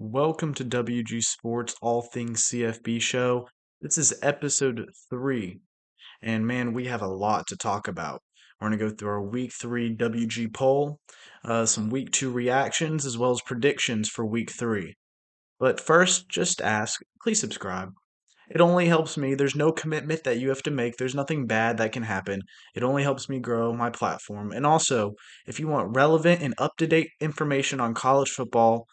Welcome to WG Sports All Things CFB Show. This is episode 3, and man, we have a lot to talk about. We're going to go through our week 3 WG poll, some week 2 reactions, as well as predictions for week 3. But first, just ask, please subscribe. It only helps me. There's no commitment that you have to make. There's nothing bad that can happen. It only helps me grow my platform. And also, if you want relevant and up to date information on college football,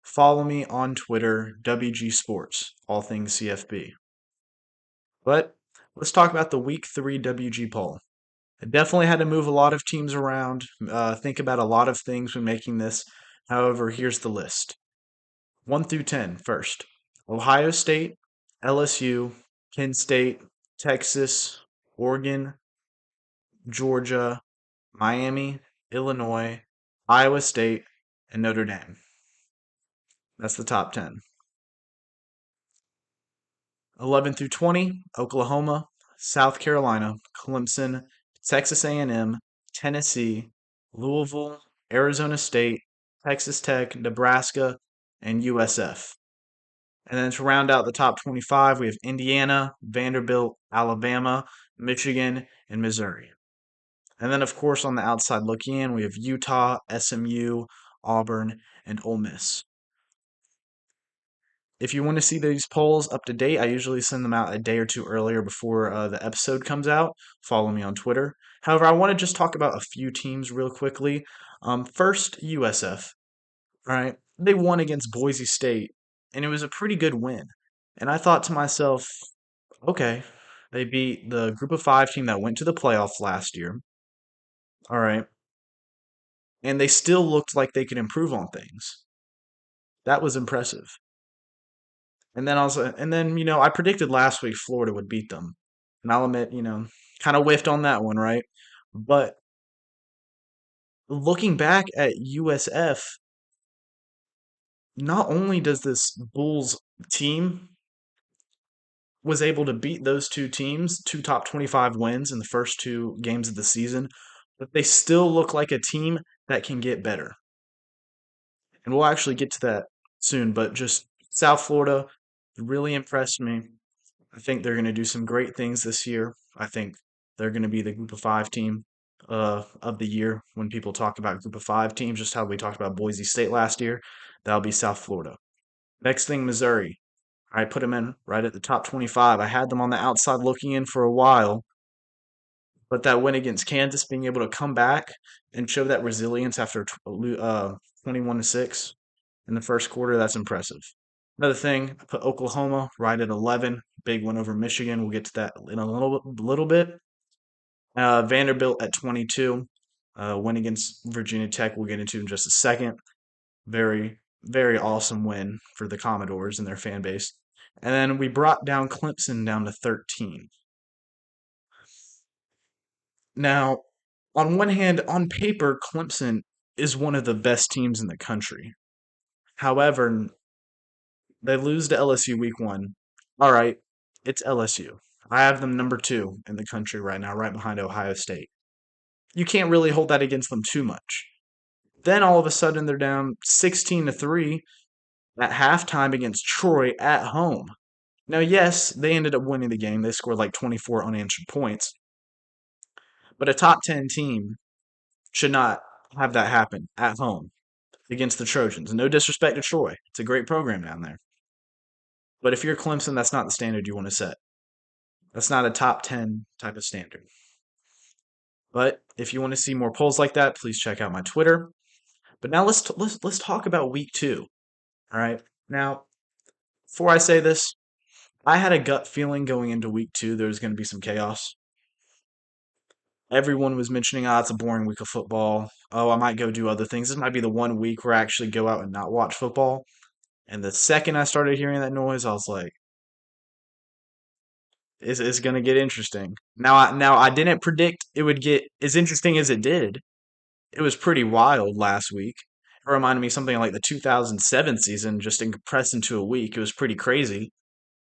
follow me on Twitter, WG Sports, all things CFB. But let's talk about the Week 3 WG poll. I definitely had to move a lot of teams around, think about a lot of things when making this. However, here's the list 1 through 10 first. Ohio State, LSU, Penn State, Texas, Oregon, Georgia, Miami, Illinois, Iowa State, and Notre Dame. That's the top 10. 11 through 20, Oklahoma, South Carolina, Clemson, Texas A&M, Tennessee, Louisville, Arizona State, Texas Tech, Nebraska, and USF. And then to round out the top 25, we have Indiana, Vanderbilt, Alabama, Michigan, and Missouri. And then, of course, on the outside looking in, we have Utah, SMU, Auburn, and Ole Miss. If you want to see these polls up to date, I usually send them out a day or two earlier before the episode comes out. Follow me on Twitter. However, I want to just talk about a few teams real quickly. First, USF. All right, they won against Boise State, and it was a pretty good win. And I thought to myself, okay, they beat the Group of Five team that went to the playoffs last year. All right, and they still looked like they could improve on things. That was impressive. And then I predicted last week Florida would beat them. And I'll admit, kind of whiffed on that one, right? But looking back at USF, not only does this Bulls team was able to beat those two teams, two top 25 wins in the first two games of the season, but they still look like a team that can get better. And we'll actually get to that soon, but just South Florida really impressed me. I think they're going to do some great things this year. I think they're going to be the Group of Five team of the year. When people talk about Group of Five teams, just how we talked about Boise State last year, that'll be South Florida. Next thing, Missouri. I put them in right at the top 25. I had them on the outside looking in for a while, but that win against Kansas, being able to come back and show that resilience after 21-6 in the first quarter, that's impressive. Another thing, I put Oklahoma right at 11. Big win over Michigan. We'll get to that in a little bit. Vanderbilt at 22. Win against Virginia Tech. We'll get into in just a second. Very, very awesome win for the Commodores and their fan base. And then we brought down Clemson down to 13. Now, on one hand, on paper, Clemson is one of the best teams in the country. However, they lose to LSU week 1. All right, it's LSU. I have them number 2 in the country right now, right behind Ohio State. You can't really hold that against them too much. Then all of a sudden they're down 16-3 at halftime against Troy at home. Now, yes, they ended up winning the game. They scored like 24 unanswered points. But a top 10 team should not have that happen at home against the Trojans. No disrespect to Troy. It's a great program down there. But if you're Clemson, that's not the standard you want to set. That's not a top 10 type of standard. But if you want to see more polls like that, please check out my Twitter. But now let's talk about week 2. All right. Now, before I say this, I had a gut feeling going into week 2 there was going to be some chaos. Everyone was mentioning, it's a boring week of football. Oh, I might go do other things. This might be the one week where I actually go out and not watch football. And the second I started hearing that noise, I was like, it's going to get interesting. Now I didn't predict it would get as interesting as it did. It was pretty wild last week. It reminded me of something like the 2007 season, just compressed into a week. It was pretty crazy.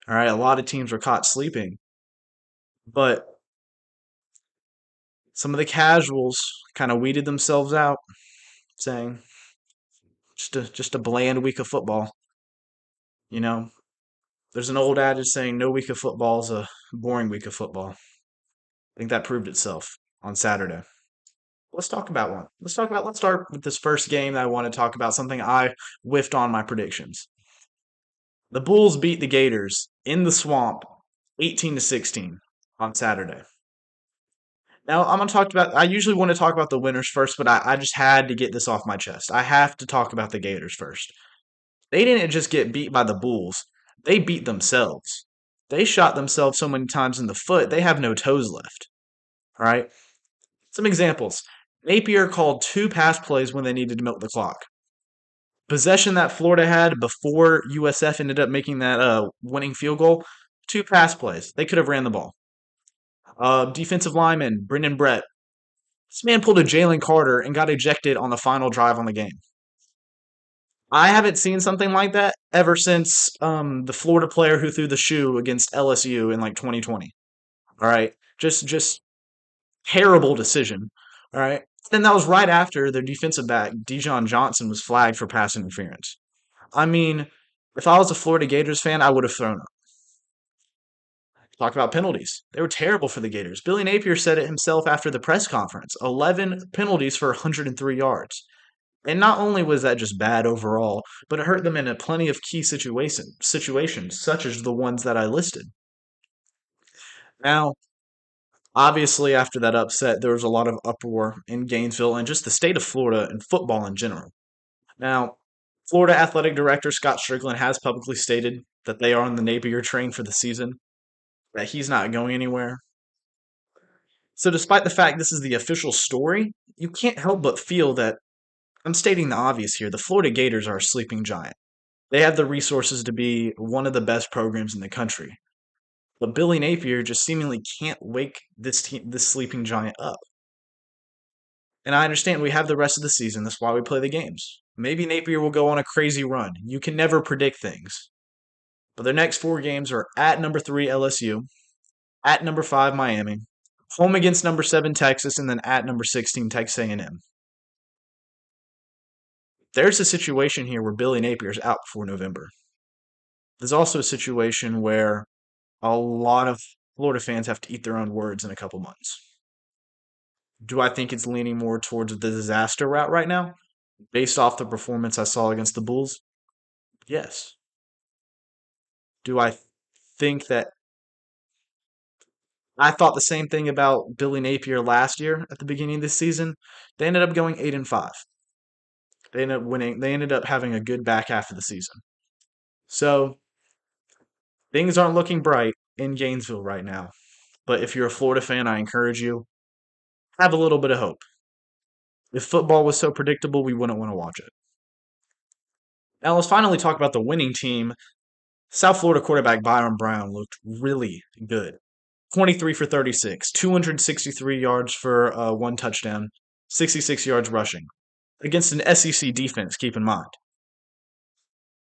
All right, a lot of teams were caught sleeping, but some of the casuals kind of weeded themselves out, saying just a bland week of football. You know, there's an old adage saying no week of football is a boring week of football. I think that proved itself on Saturday. Let's talk about one. Let's start with this first game that I want to talk about, something I whiffed on my predictions. The Bulls beat the Gators in the swamp 18 to 16 on Saturday. Now, I'm going to talk about, I usually want to talk about the winners first, but I just had to get this off my chest. I have to talk about the Gators first. They didn't just get beat by the Bulls, they beat themselves. They shot themselves so many times in the foot, they have no toes left. All right. Some examples. Napier called 2 pass plays when they needed to milk the clock. Possession that Florida had before USF ended up making that winning field goal, 2 pass plays. They could have ran the ball. Defensive lineman Brendan Brett. This man pulled a Jalen Carter and got ejected on the final drive on the game. I haven't seen something like that ever since the Florida player who threw the shoe against LSU in like 2020. All right, just terrible decision. All right. Then that was right after their defensive back, Dijon Johnson, was flagged for pass interference. I mean, if I was a Florida Gators fan, I would have thrown up. Talk about penalties. They were terrible for the Gators. Billy Napier said it himself after the press conference 11 penalties for 103 yards. And not only was that just bad overall, but it hurt them in a plenty of key situations, such as the ones that I listed. Now, obviously, after that upset, there was a lot of uproar in Gainesville and just the state of Florida and football in general. Now, Florida Athletic Director Scott Strickland has publicly stated that they are on the Napier train for the season, that he's not going anywhere. So, despite the fact this is the official story, you can't help but feel that I'm stating the obvious here. The Florida Gators are a sleeping giant. They have the resources to be one of the best programs in the country. But Billy Napier just seemingly can't wake this sleeping giant up. And I understand we have the rest of the season. That's why we play the games. Maybe Napier will go on a crazy run. You can never predict things. But their next 4 games are at number 3 LSU, at number 5 Miami, home against number 7 Texas, and then at number 16 Texas A&M. There's a situation here where Billy Napier's out before November. There's also a situation where a lot of Florida fans have to eat their own words in a couple months. Do I think it's leaning more towards the disaster route right now? Based off the performance I saw against the Bulls? Yes. Do I think that I thought the same thing about Billy Napier last year at the beginning of this season? They ended up going 8-5. They ended up winning. They ended up having a good back half of the season. So things aren't looking bright in Gainesville right now. But if you're a Florida fan, I encourage you, have a little bit of hope. If football was so predictable, we wouldn't want to watch it. Now let's finally talk about the winning team. South Florida quarterback Byron Brown looked really good. 23 for 36, 263 yards for 1 touchdown, 66 yards rushing against an SEC defense, keep in mind.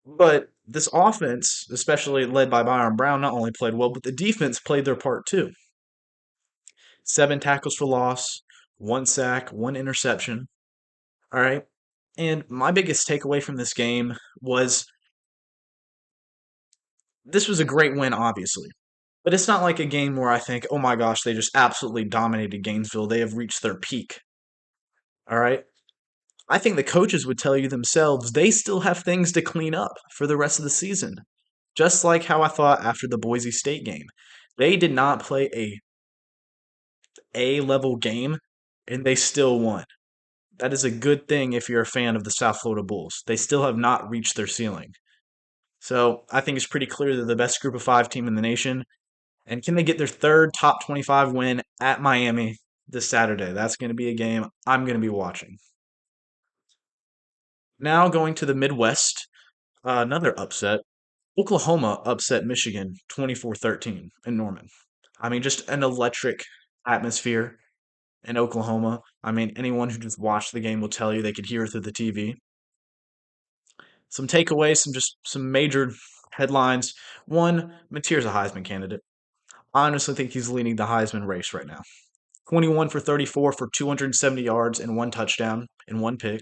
But this offense, especially led by Byron Brown, not only played well, but the defense played their part too. 7 tackles for loss, 1 sack, 1 interception. All right. And my biggest takeaway from this game was this was a great win, obviously. But it's not like a game where I think, oh my gosh, they just absolutely dominated Gainesville. They have reached their peak. All right. I think the coaches would tell you themselves they still have things to clean up for the rest of the season. Just like how I thought after the Boise State game. They did not play a A-level game, and they still won. That is a good thing if you're a fan of the South Florida Bulls. They still have not reached their ceiling. So I think it's pretty clear they're the best group of 5 team in the nation. And can they get their 3rd top 25 win at Miami this Saturday? That's going to be a game I'm going to be watching. Now going to the Midwest, another upset. Oklahoma upset Michigan 24-13 in Norman. I mean, just an electric atmosphere in Oklahoma. I mean, anyone who just watched the game will tell you they could hear it through the TV. Some takeaways, some major headlines. One, Mateer's a Heisman candidate. I honestly think he's leading the Heisman race right now. 21 for 34 for 270 yards and 1 touchdown and 1 pick.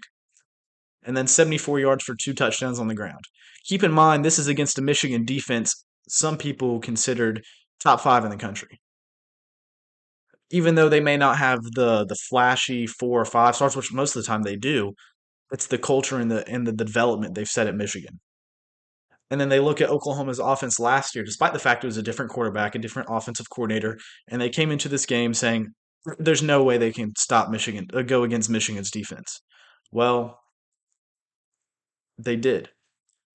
and then 74 yards for 2 touchdowns on the ground. Keep in mind, this is against a Michigan defense some people considered top 5 in the country. Even though they may not have the flashy 4 or 5 stars, which most of the time they do, it's the culture and the development they've set at Michigan. And then they look at Oklahoma's offense last year, despite the fact it was a different quarterback, a different offensive coordinator, and they came into this game saying, "There's no way they can stop Michigan, go against Michigan's defense." Well, they did.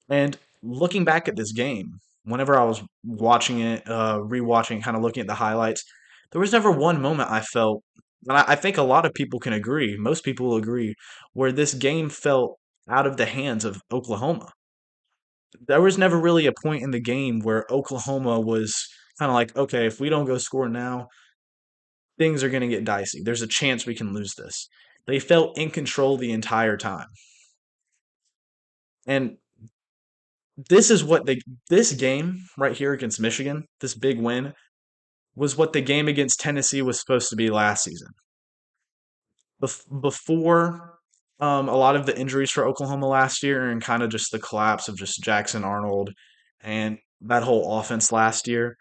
And looking back at this game, whenever I was watching it, rewatching, kind of looking at the highlights, there was never one moment I felt, and I think a lot of people can agree, most people will agree, where this game felt out of the hands of Oklahoma. There was never really a point in the game where Oklahoma was kind of like, okay, if we don't go score now, things are going to get dicey. There's a chance we can lose this. They felt in control the entire time. And this game right here against Michigan, this big win, was what the game against Tennessee was supposed to be last season. Before a lot of the injuries for Oklahoma last year and kind of just the collapse of just Jackson Arnold and that whole offense last year,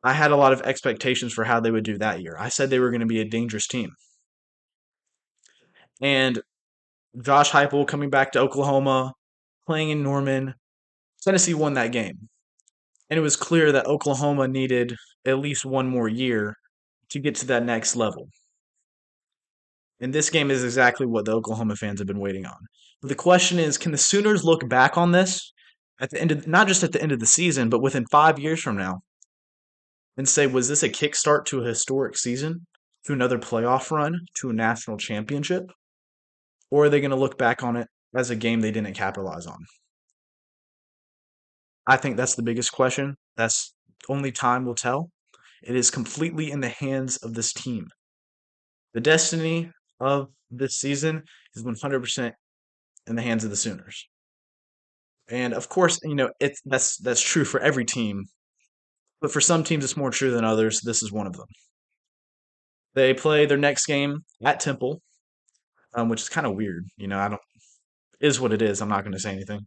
I had a lot of expectations for how they would do that year. I said they were going to be a dangerous team. And Josh Heupel coming back to Oklahoma, playing in Norman, Tennessee won that game. And it was clear that Oklahoma needed at least one more year to get to that next level. And this game is exactly what the Oklahoma fans have been waiting on. But the question is, can the Sooners look back on this at the end of, not just at the end of the season, but within 5 years from now and say, was this a kickstart to a historic season, to another playoff run, to a national championship? Or are they going to look back on it as a game they didn't capitalize on? I think that's the biggest question. That's only time will tell. It is completely in the hands of this team. The destiny of this season is 100% in the hands of the Sooners. And of course, that's true for every team, but for some teams it's more true than others. This is one of them. They play their next game at Temple, which is kind of weird. I don't is what it is. I'm not going to say anything.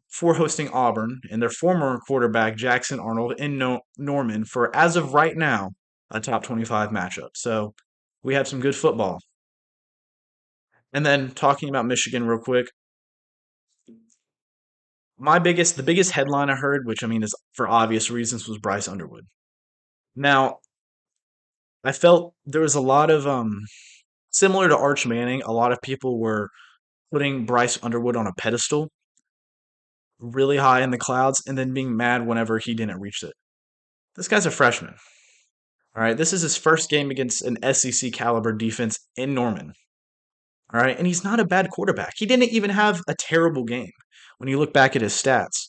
For hosting Auburn and their former quarterback Jackson Arnold in Norman for, as of right now, a top 25 matchup. So we have some good football. And then talking about Michigan real quick, the biggest headline I heard, which I mean is for obvious reasons, was Bryce Underwood. Now, I felt there was a lot of similar to Arch Manning, a lot of people were putting Bryce Underwood on a pedestal, really high in the clouds, and then being mad whenever he didn't reach it. This guy's a freshman. All right, this is his first game against an SEC caliber defense in Norman. All right, and he's not a bad quarterback. He didn't even have a terrible game when you look back at his stats.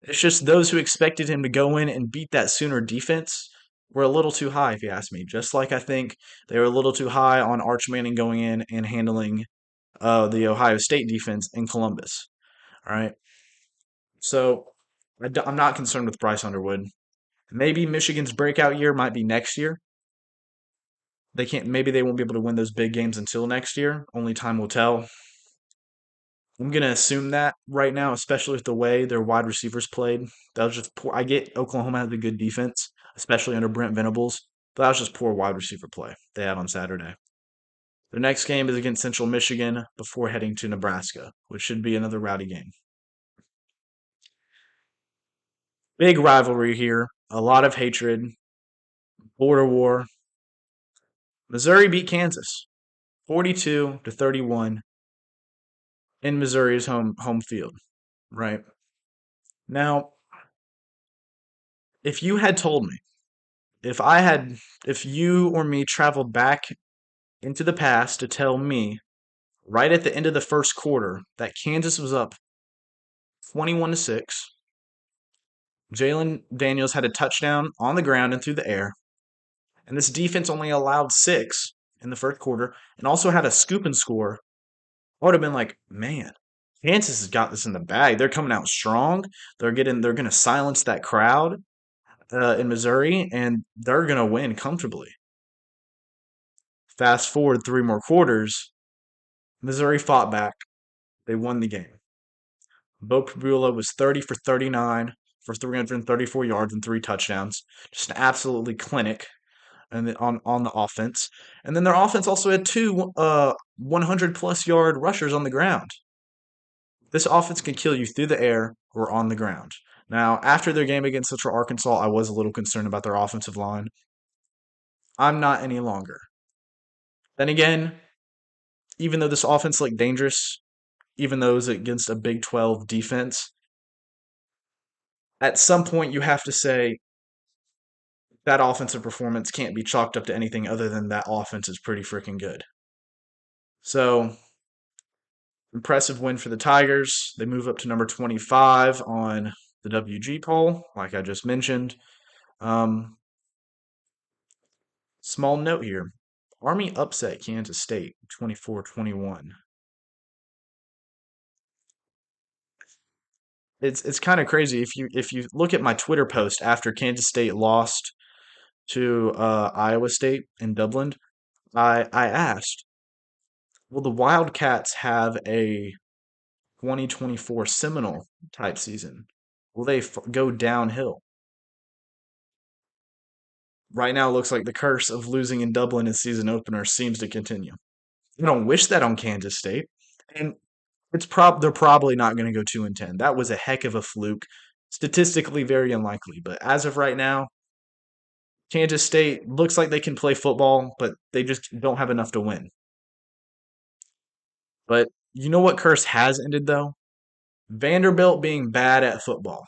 It's just those who expected him to go in and beat that Sooner defense were a little too high, if you ask me. Just like I think they were a little too high on Arch Manning going in and handling the Ohio State defense in Columbus. All right, so I'm not concerned with Bryce Underwood. Maybe Michigan's breakout year might be next year. Maybe they won't be able to win those big games until next year. Only time will tell. I'm gonna assume that right now, especially with the way their wide receivers played. That was just poor. I get Oklahoma has a good defense, especially under Brent Venables, but that was just poor wide receiver play they had on Saturday. Their next game is against Central Michigan before heading to Nebraska, which should be another rowdy game. Big rivalry here, a lot of hatred, border war. Missouri beat Kansas 42-31 in Missouri's home field, right? Now, if you had told me, if you or me traveled back into the past to tell me right at the end of the first quarter that Kansas was up 21-6, Jalen Daniels had a touchdown on the ground and through the air, and this defense only allowed 6 in the first quarter and also had a scoop and score, I would have been like, man, Kansas has got this in the bag. They're coming out strong. They're going to silence that crowd in Missouri, and they're going to win comfortably. Fast forward 3 more quarters, Missouri fought back. They won the game. Bo Prabula was 30 for 39 for 334 yards and three touchdowns. Just an absolutely clinic and on the offense. And then their offense also had two 100 plus yard rushers on the ground. This offense can kill you through the air or on the ground. Now, after their game against Central Arkansas, I was a little concerned about their offensive line. I'm not any longer. Then again, even though this offense looked dangerous, even though it was against a Big 12 defense, at some point you have to say that offensive performance can't be chalked up to anything other than that offense is pretty freaking good. So, impressive win for the Tigers. They move up to number 25 on the WG poll, like I just mentioned. Small note here. Army upset Kansas State 24-21. It's kind of crazy if you look at my Twitter post after Kansas State lost to Iowa State in Dublin. I asked, will the Wildcats have a 2024 Seminole type season? Will they go downhill? Right now, it looks like the curse of losing in Dublin in season opener seems to continue. I don't wish that on Kansas State, and they're probably not going to go 2-10. That was a heck of a fluke, statistically very unlikely. But as of right now, Kansas State looks like they can play football, but they just don't have enough to win. But you know what curse has ended though? Vanderbilt being bad at football.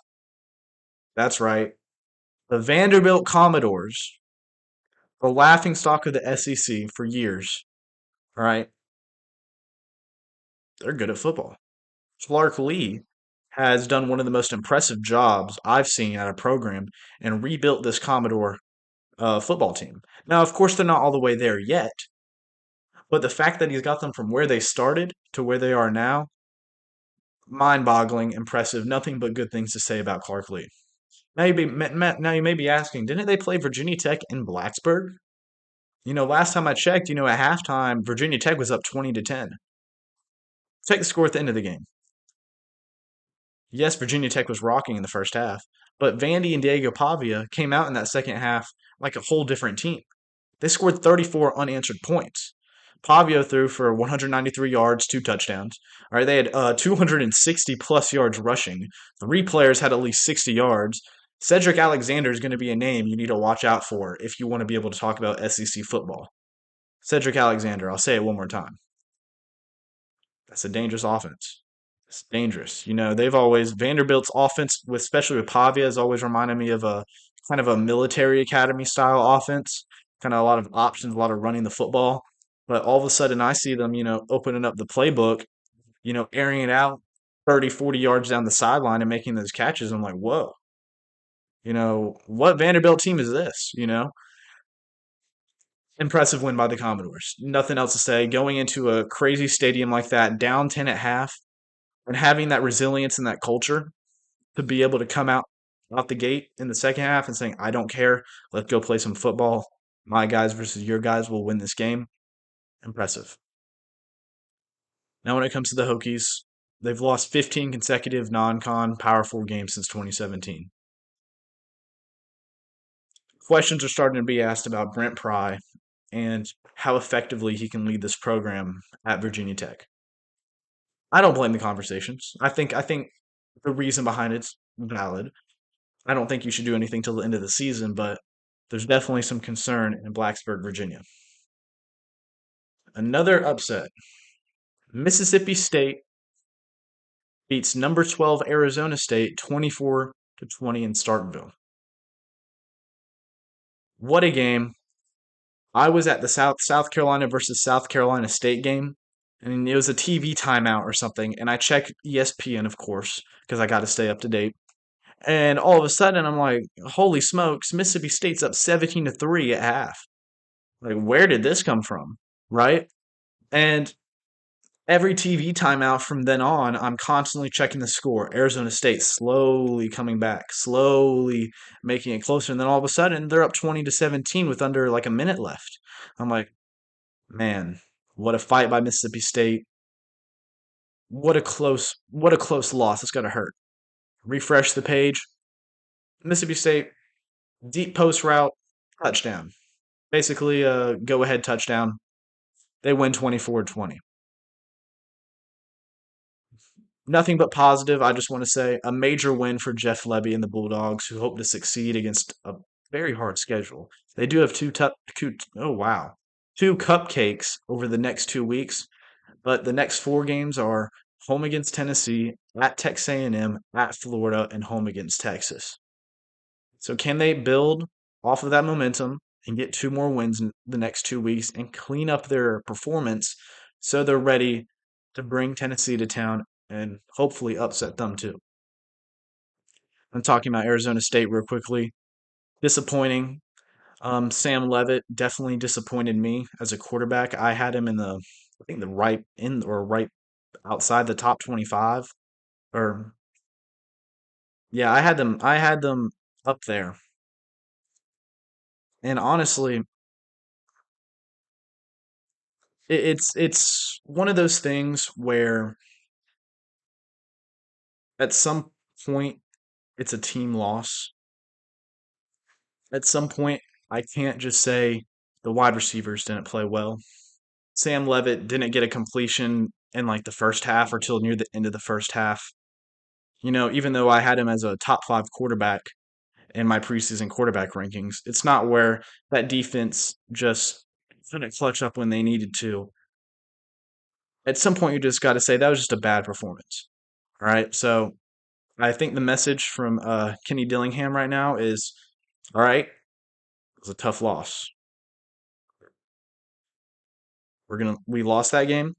That's right. The Vanderbilt Commodores, the laughing stock of the SEC for years. All right, they're good at football. Clark Lee has done one of the most impressive jobs I've seen at a program and rebuilt this Commodore football team. Now, of course, they're not all the way there yet, but the fact that he's got them from where they started to where they are now, mind-boggling, impressive. Nothing but good things to say about Clark Lee. Now you may be asking, didn't they play Virginia Tech in Blacksburg? Last time I checked, at halftime, Virginia Tech was up 20-10. Check the score at the end of the game. Yes, Virginia Tech was rocking in the first half, but Vandy and Diego Pavia came out in that second half like a whole different team. They scored 34 unanswered points. Pavia threw for 193 yards, two touchdowns. All right, they had 260 plus yards rushing. Three players had at least 60 yards. Cedric Alexander is going to be a name you need to watch out for if you want to be able to talk about SEC football. Cedric Alexander, I'll say it one more time. That's a dangerous offense. It's dangerous. Vanderbilt's offense, especially with Pavia, has always reminded me of a kind of a military academy style offense. Kind of a lot of options, a lot of running the football. But all of a sudden, I see them, opening up the playbook, airing it out 30, 40 yards down the sideline and making those catches. I'm like, whoa. What Vanderbilt team is this? Impressive win by the Commodores. Nothing else to say. Going into a crazy stadium like that, down 10 at half, and having that resilience and that culture to be able to come out the gate in the second half and saying, I don't care. Let's go play some football. My guys versus your guys will win this game. Impressive. Now, when it comes to the Hokies, they've lost 15 consecutive non-con Power 4 games since 2017. Questions are starting to be asked about Brent Pry and how effectively he can lead this program at Virginia Tech. I don't blame the conversations. I think the reason behind it's valid. I don't think you should do anything till the end of the season, but there's definitely some concern in Blacksburg, Virginia. Another upset. Mississippi State beats number 12 Arizona State 24-20 in Starkville. What a game. I was at the South Carolina versus South Carolina State game, and it was a TV timeout or something, and I checked ESPN, of course, because I got to stay up to date. And all of a sudden, I'm like, holy smokes, Mississippi State's up 17-3 at half. Like, where did this come from? Right? And every TV timeout from then on, I'm constantly checking the score. Arizona State slowly coming back, slowly making it closer. And then all of a sudden, they're up 20-17 with under like a minute left. I'm like, man, what a fight by Mississippi State. what a close loss. It's gotta hurt. Refresh the page. Mississippi State, deep post route, touchdown. Basically a go ahead touchdown. They win 24-20. Nothing but positive. I just want to say a major win for Jeff Lebby and the Bulldogs, who hope to succeed against a very hard schedule. They do have oh wow, two cupcakes over the next 2 weeks, but the next four games are home against Tennessee, at Texas A&M, at Florida, and home against Texas. So can they build off of that momentum and get two more wins in the next 2 weeks and clean up their performance so they're ready to bring Tennessee to town and hopefully upset them too? I'm talking about Arizona State real quickly. Disappointing. Sam Levitt definitely disappointed me as a quarterback. I had him in I think the right in or right outside the top 25. Or yeah, I had them up there. And honestly, it's one of those things where at some point it's a team loss. At some point, I can't just say the wide receivers didn't play well. Sam Levitt didn't get a completion in like the first half or till near the end of the first half. Even though I had him as a top five quarterback in my preseason quarterback rankings, it's not where that defense just couldn't clutch up when they needed to. At some point, you just got to say that was just a bad performance. All right. So I think the message from Kenny Dillingham right now is, all right, it was a tough loss. We lost that game,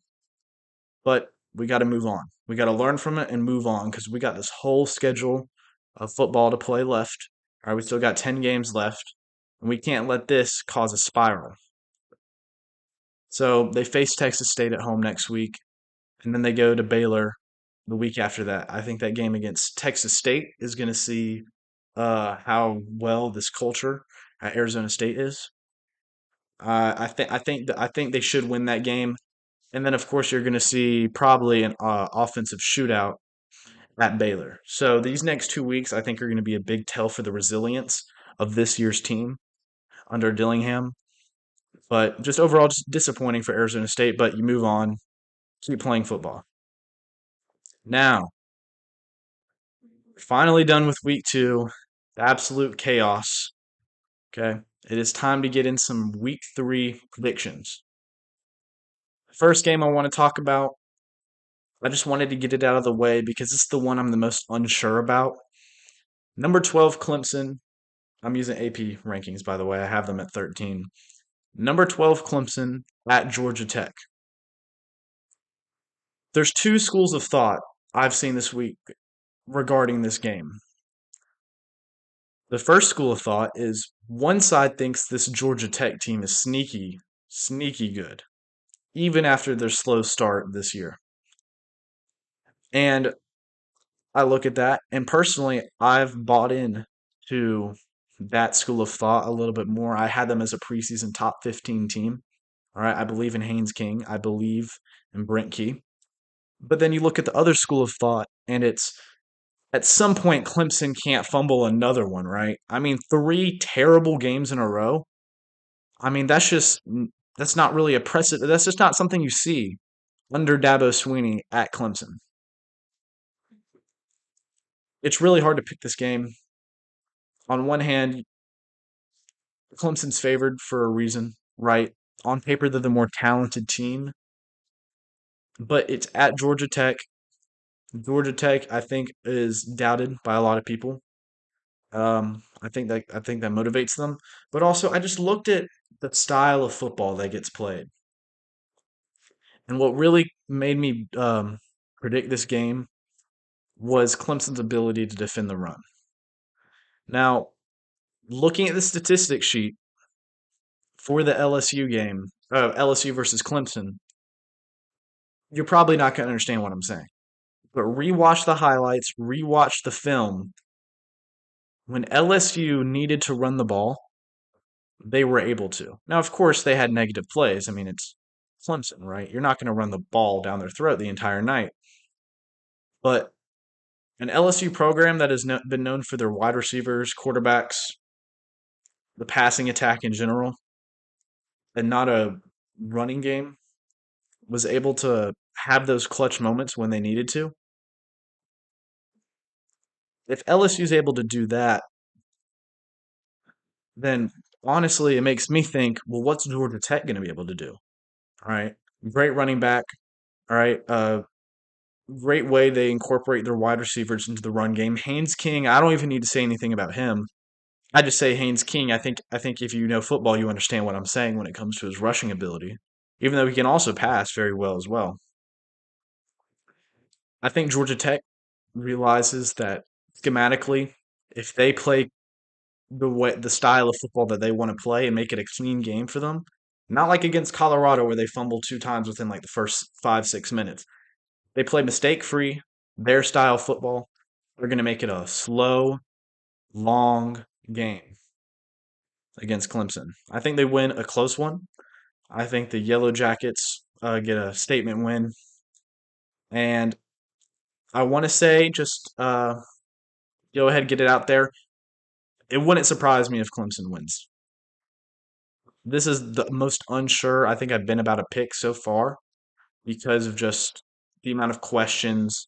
but we got to move on. We got to learn from it and move on because we got this whole schedule of football to play left. All right, we still got 10 games left, and we can't let this cause a spiral. So they face Texas State at home next week, and then they go to Baylor the week after that. I think that game against Texas State is going to see how well this culture at Arizona State is. I think they should win that game, and then of course you're going to see probably an offensive shootout at Baylor. So these next 2 weeks, I think, are going to be a big tell for the resilience of this year's team under Dillingham. But just overall, just disappointing for Arizona State. But you move on, keep playing football. Now, finally done with week two, absolute chaos. Okay, it is time to get in some week three predictions. First game I want to talk about, I just wanted to get it out of the way because it's the one I'm the most unsure about. Number 12, Clemson. I'm using AP rankings, by the way. I have them at 13. Number 12, Clemson at Georgia Tech. There's two schools of thought I've seen this week regarding this game. The first school of thought is one side thinks this Georgia Tech team is sneaky, sneaky good, even after their slow start this year. And I look at that, and personally, I've bought in to that school of thought a little bit more. I had them as a preseason top 15 team. All right, I believe in Haynes King. I believe in Brent Key. But then you look at the other school of thought, and it's at some point Clemson can't fumble another one, right? I mean, three terrible games in a row. I mean, that's not really a precedent. That's just not something you see under Dabo Swinney at Clemson. It's really hard to pick this game. On one hand, Clemson's favored for a reason, right? On paper, they're the more talented team, but it's at Georgia Tech. Georgia Tech, I think, is doubted by a lot of people. I think that motivates them. But also, I just looked at the style of football that gets played, and what really made me predict this game was Clemson's ability to defend the run. Now, looking at the statistics sheet for the LSU game, LSU versus Clemson, you're probably not going to understand what I'm saying. But rewatch the highlights, rewatch the film. When LSU needed to run the ball, they were able to. Now, of course, they had negative plays. I mean, it's Clemson, right? You're not going to run the ball down their throat the entire night. But an LSU program that has been known for their wide receivers, quarterbacks, the passing attack in general, and not a running game was able to have those clutch moments when they needed to. If LSU is able to do that, then honestly, it makes me think, well, what's Georgia Tech going to be able to do? All right, great running back. All right, great way they incorporate their wide receivers into the run game. Haynes King, I don't even need to say anything about him. I just say Haynes King. I think if you know football, you understand what I'm saying when it comes to his rushing ability. Even though he can also pass very well as well. I think Georgia Tech realizes that schematically, if they play the style of football that they want to play and make it a clean game for them, not like against Colorado where they fumbled 2 times within like the first 5-6 minutes. They play mistake free, their style football. They're going to make it a slow, long game against Clemson. I think they win a close one. I think the Yellow Jackets get a statement win. And I want to say, just go ahead, get it out there. It wouldn't surprise me if Clemson wins. This is the most unsure I think I've been about a pick so far because of just the amount of questions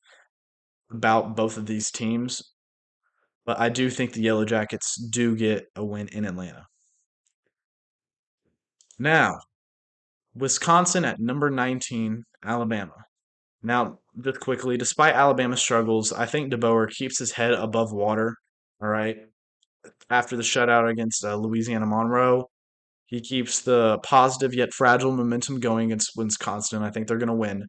about both of these teams. But I do think the Yellow Jackets do get a win in Atlanta. Now, Wisconsin at number 19, Alabama. Now, just quickly, despite Alabama's struggles, I think DeBoer keeps his head above water. All right. After the shutout against Louisiana Monroe, he keeps the positive yet fragile momentum going against Wisconsin. I think they're going to win.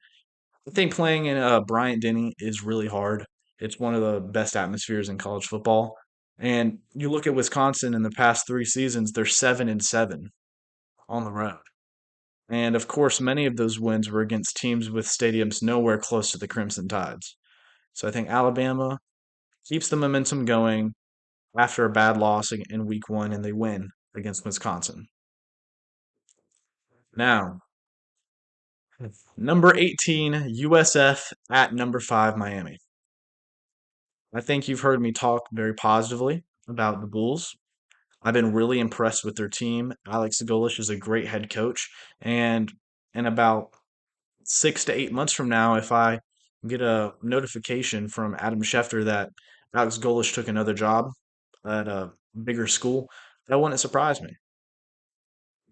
I think playing in Bryant Denny is really hard. It's one of the best atmospheres in college football. And you look at Wisconsin in the past 3 seasons, they're 7-7 on the road. And of course, many of those wins were against teams with stadiums nowhere close to the Crimson Tides. So I think Alabama keeps the momentum going after a bad loss in week one, and they win against Wisconsin. Now, number 18, USF at number 5, Miami. I think you've heard me talk very positively about the Bulls. I've been really impressed with their team. Alex Golish is a great head coach, and in about 6 to 8 months from now, if I get a notification from Adam Schefter that Alex Golish took another job at a bigger school, that wouldn't surprise me.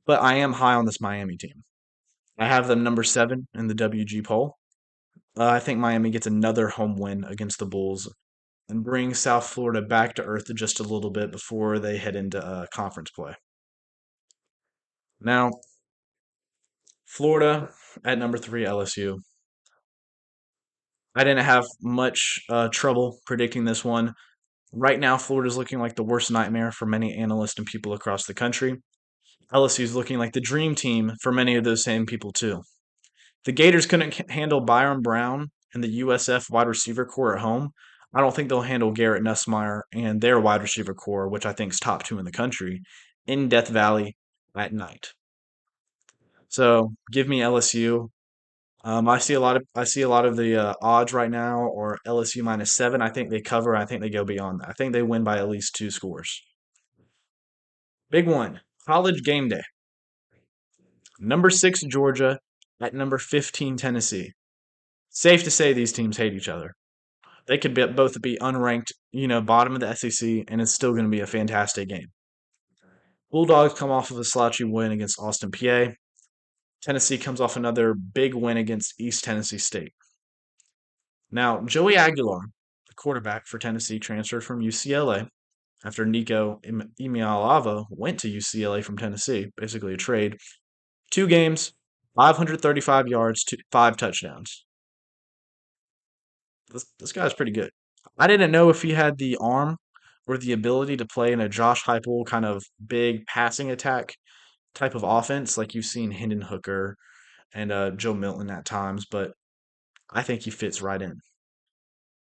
But I am high on this Miami team. I have them number 7 in the WG poll. I think Miami gets another home win against the Bulls and brings South Florida back to earth just a little bit before they head into conference play. Now, Florida at number 3, LSU. I didn't have much trouble predicting this one. Right now, Florida's looking like the worst nightmare for many analysts and people across the country. LSU's looking like the dream team for many of those same people, too. The Gators couldn't handle Byron Brown and the USF wide receiver core at home. I don't think they'll handle Garrett Nussmeier and their wide receiver core, which I think is top 2 in the country, in Death Valley at night. So give me LSU. I see a lot of the odds right now, or LSU -7. I think they cover. I think they go beyond that. I think they win by at least 2 scores. Big one, college game day. Number 6 Georgia at number 15 Tennessee. Safe to say these teams hate each other. They could both be unranked, bottom of the SEC, and it's still going to be a fantastic game. Bulldogs come off of a slouchy win against Austin PA. Tennessee comes off another big win against East Tennessee State. Now, Joey Aguilar, the quarterback for Tennessee, transferred from UCLA after Nico Imialava went to UCLA from Tennessee, basically a trade. 2 games, 535 yards, 5 touchdowns. This guy's pretty good. I didn't know if he had the arm or the ability to play in a Josh Heupel kind of big passing attack type of offense like you've seen Hendon Hooker and Joe Milton at times, but I think he fits right in.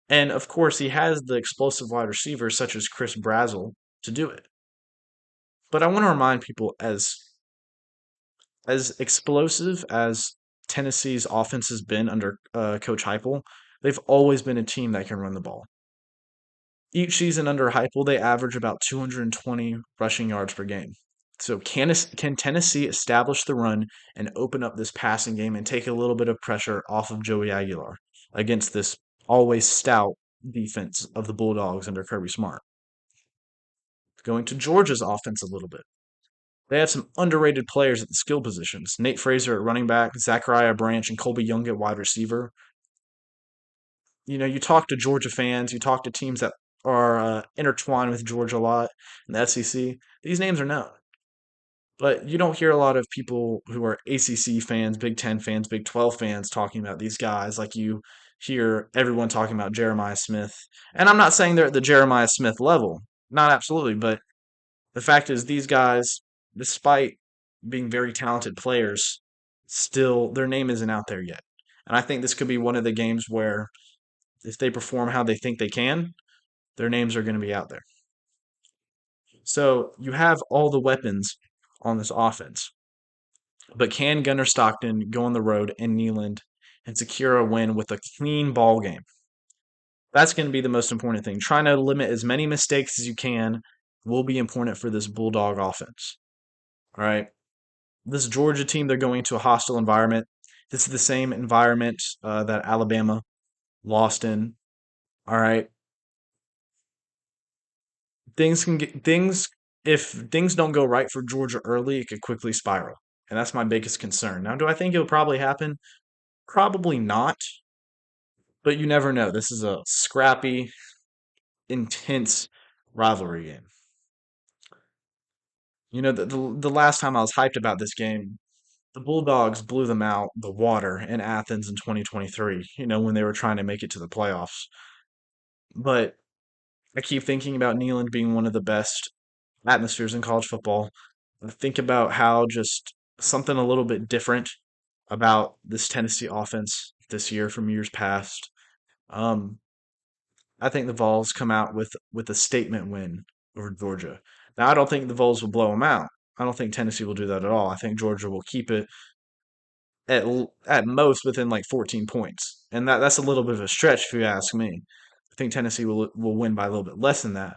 And of course, he has the explosive wide receivers such as Chris Brazzell to do it. But I want to remind people as explosive as Tennessee's offense has been under Coach Heupel, They've always been a team that can run the ball. Each season under Heupel, they average about 220 rushing yards per game. So can Tennessee establish the run and open up this passing game and take a little bit of pressure off of Joey Aguilar against this always stout defense of the Bulldogs under Kirby Smart? Going to Georgia's offense a little bit. They have some underrated players at the skill positions. Nate Fraser at running back, Zachariah Branch and Colby Young at wide receiver. You talk to Georgia fans, you talk to teams that are intertwined with Georgia a lot in the SEC. These names are known, but you don't hear a lot of people who are ACC fans, Big Ten fans, Big 12 fans talking about these guys like you hear everyone talking about Jeremiah Smith. And I'm not saying they're at the Jeremiah Smith level, not absolutely, but the fact is these guys, despite being very talented players, still their name isn't out there yet. And I think this could be one of the games where if they perform how they think they can, their names are going to be out there. So you have all the weapons on this offense. But can Gunnar Stockton go on the road in Neyland and secure a win with a clean ball game? That's going to be the most important thing. Trying to limit as many mistakes as you can will be important for this Bulldog offense. All right. This Georgia team, they're going to a hostile environment. This is the same environment that Alabama lost in. All right. If things don't go right for Georgia early, it could quickly spiral. And that's my biggest concern. Now, do I think it'll probably happen? Probably not, but you never know. This is a scrappy, intense rivalry game. The last time I was hyped about this game, the Bulldogs blew them out the water in Athens in 2023, when they were trying to make it to the playoffs. But I keep thinking about Neyland being one of the best atmospheres in college football. I think about how just something a little bit different about this Tennessee offense this year from years past. Um, I think the Vols come out with a statement win over Georgia. Now, I don't think the Vols will blow them out. I don't think Tennessee will do that at all. I think Georgia will keep it at most within like 14 points, and that's a little bit of a stretch if you ask me. I think Tennessee will win by a little bit less than that,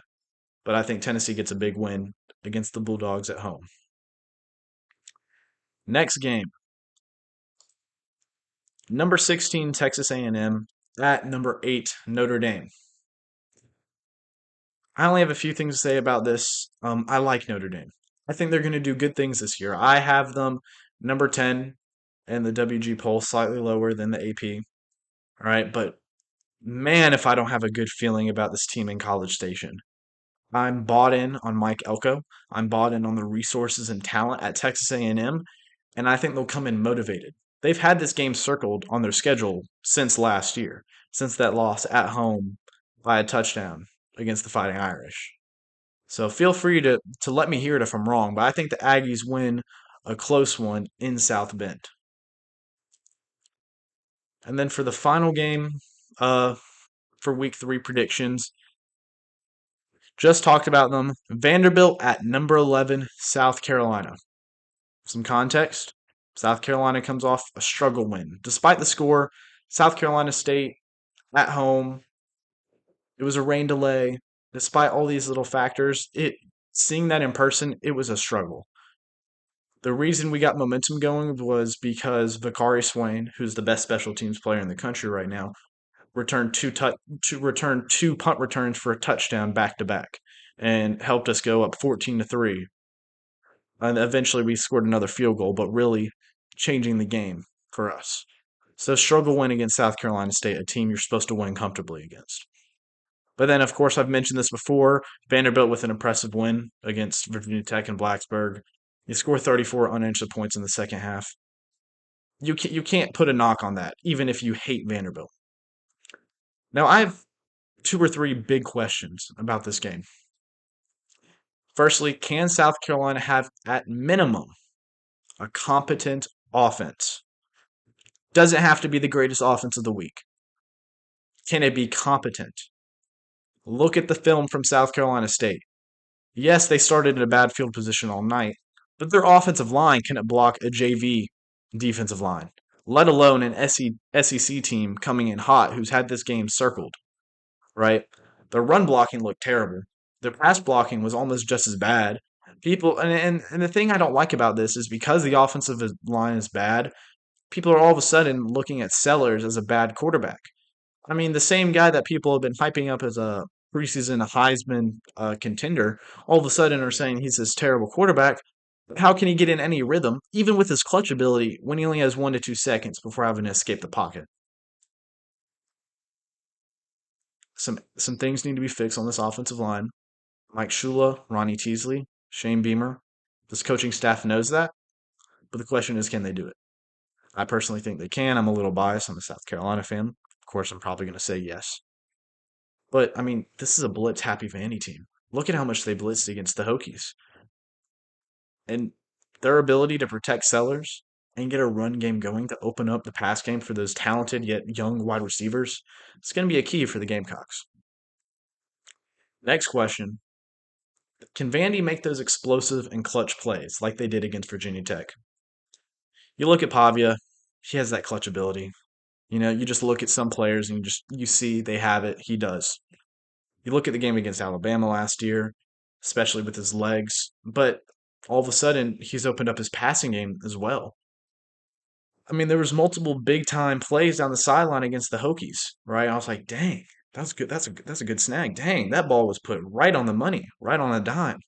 but I think Tennessee gets a big win against the Bulldogs at home. Next game, number 16 Texas A&M at number 8 Notre Dame. I only have a few things to say about this. I like Notre Dame. I think they're going to do good things this year. I have them number 10 in the WG poll, slightly lower than the AP. All right, but man, if I don't have a good feeling about this team in College Station. I'm bought in on Mike Elko. I'm bought in on the resources and talent at Texas A&M, and I think they'll come in motivated. They've had this game circled on their schedule since last year, since that loss at home by a touchdown against the Fighting Irish. So feel free to let me hear it if I'm wrong, but I think the Aggies win a close one in South Bend. And then for the final game, for week 3 predictions, just talked about them. Vanderbilt at number 11, South Carolina. Some context. South Carolina comes off a struggle win. Despite the score, South Carolina State at home, it was a rain delay. Despite all these little factors, seeing that in person, it was a struggle. The reason we got momentum going was because Vakari Swain, who's the best special teams player in the country right now, returned two punt returns for a touchdown back to back, and helped us go up 14-3. And eventually, we scored another field goal, but really changing the game for us. So struggle win against South Carolina State, a team you're supposed to win comfortably against. But then, of course, I've mentioned this before. Vanderbilt with an impressive win against Virginia Tech and Blacksburg. You score 34 unanswered points in the second half. You can't put a knock on that, even if you hate Vanderbilt. Now, I have 2 or 3 big questions about this game. Firstly, can South Carolina have, at minimum, a competent offense? Doesn't have to be the greatest offense of the week. Can it be competent? Look at the film from South Carolina State. Yes, they started in a bad field position all night, but their offensive line couldn't block a JV defensive line. let alone an SEC team coming in hot who's had this game circled, right? Their run blocking looked terrible. Their pass blocking was almost just as bad. People and the thing I don't like about this is because the offensive line is bad, people are all of a sudden looking at Sellers as a bad quarterback. I mean, the same guy that people have been hyping up as a preseason Heisman contender, all of a sudden are saying he's this terrible quarterback. How can he get in any rhythm, even with his clutch ability, when he only has 1 to 2 seconds before having to escape the pocket? Some things need to be fixed on this offensive line. Mike Shula, Ronnie Teasley, Shane Beamer. This coaching staff knows that, but the question is, can they do it? I personally think they can. I'm a little biased. I'm a South Carolina fan. Of course, I'm probably going to say yes. But, I mean, this is a blitz-happy Vandy team. Look at how much they blitzed against the Hokies. And their ability to protect Sellers and get a run game going to open up the pass game for those talented yet young wide receivers is going to be a key for the Gamecocks. Next question. Can Vandy make those explosive and clutch plays like they did against Virginia Tech? You look at Pavia, he has that clutch ability. You know, you just look at some players and you see they have it. He does. You look at the game against Alabama last year, especially with his legs, but all of a sudden he's opened up his passing game as well. I mean, there was multiple big time plays down the sideline against the Hokies, right? I was like, dang, that's good. That's a good snag. Dang, that ball was put right on the money, right on a dime.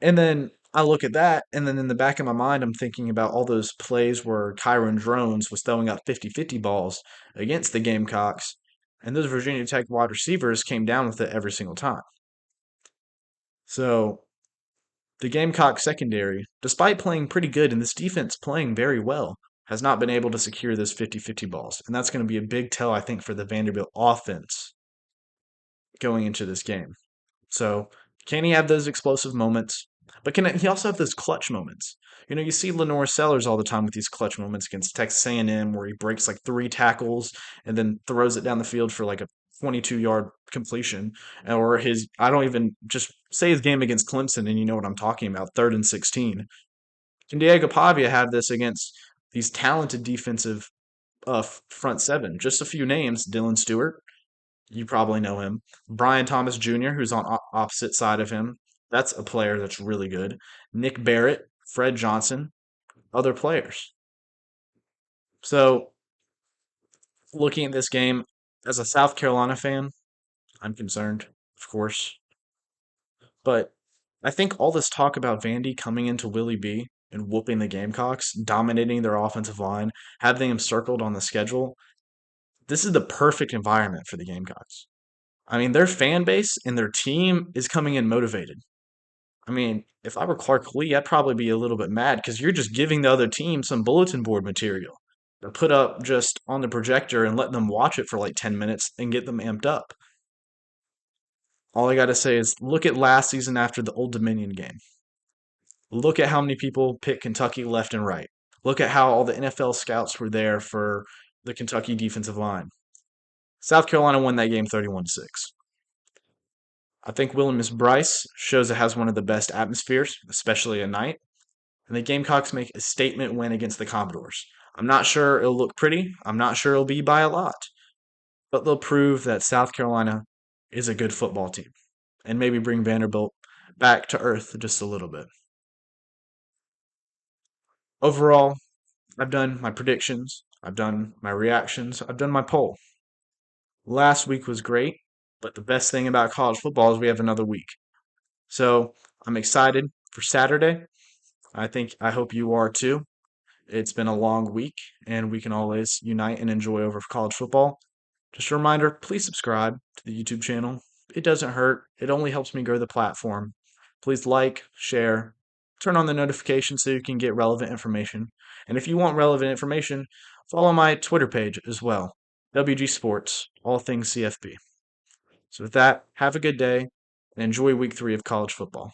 And then I look at that, and then in the back of my mind, I'm thinking about all those plays where Kyron Drones was throwing up 50-50 balls against the Gamecocks, and those Virginia Tech wide receivers came down with it every single time. So the Gamecock secondary, despite playing pretty good and this defense playing very well, has not been able to secure those 50-50 balls. And that's going to be a big tell, I think, for the Vanderbilt offense going into this game. So can he have those explosive moments? But can he also have those clutch moments? You know, you see Lenore Sellers all the time with these clutch moments against Texas A&M where he breaks like 3 tackles and then throws it down the field for like a 22-yard completion. Or his, I don't even just say his game against Clemson, and you know what I'm talking about, 3rd and 16. Can Diego Pavia have this against these talented defensive front seven? Just a few names: Dylan Stewart, you probably know him. Brian Thomas Jr., who's on opposite side of him. That's a player that's really good. Nick Barrett, Fred Johnson, other players. So, looking at this game, as a South Carolina fan, I'm concerned, of course. But I think all this talk about Vandy coming into Willie B and whooping the Gamecocks, dominating their offensive line, having them circled on the schedule, this is the perfect environment for the Gamecocks. I mean, their fan base and their team is coming in motivated. I mean, if I were Clark Lee, I'd probably be a little bit mad because you're just giving the other team some bulletin board material to put up just on the projector and let them watch it for like 10 minutes and get them amped up. All I got to say is look at last season after the Old Dominion game. Look at how many people picked Kentucky left and right. Look at how all the NFL scouts were there for the Kentucky defensive line. South Carolina won that game 31-6. I think Williams Bryce shows it has one of the best atmospheres, especially at night. And the Gamecocks make a statement win against the Commodores. I'm not sure it'll look pretty. I'm not sure it'll be by a lot. But they'll prove that South Carolina is a good football team and maybe bring Vanderbilt back to earth just a little bit. Overall, I've done my predictions. I've done my reactions. I've done my poll. Last week was great, but the best thing about college football is we have another week. So I'm excited for Saturday. I hope you are too. It's been a long week, and we can always unite and enjoy over college football. Just a reminder, please subscribe to the YouTube channel. It doesn't hurt. It only helps me grow the platform. Please like, share, turn on the notifications so you can get relevant information. And if you want relevant information, follow my Twitter page as well, WG Sports, All Things CFB. So with that, have a good day and enjoy week 3 of college football.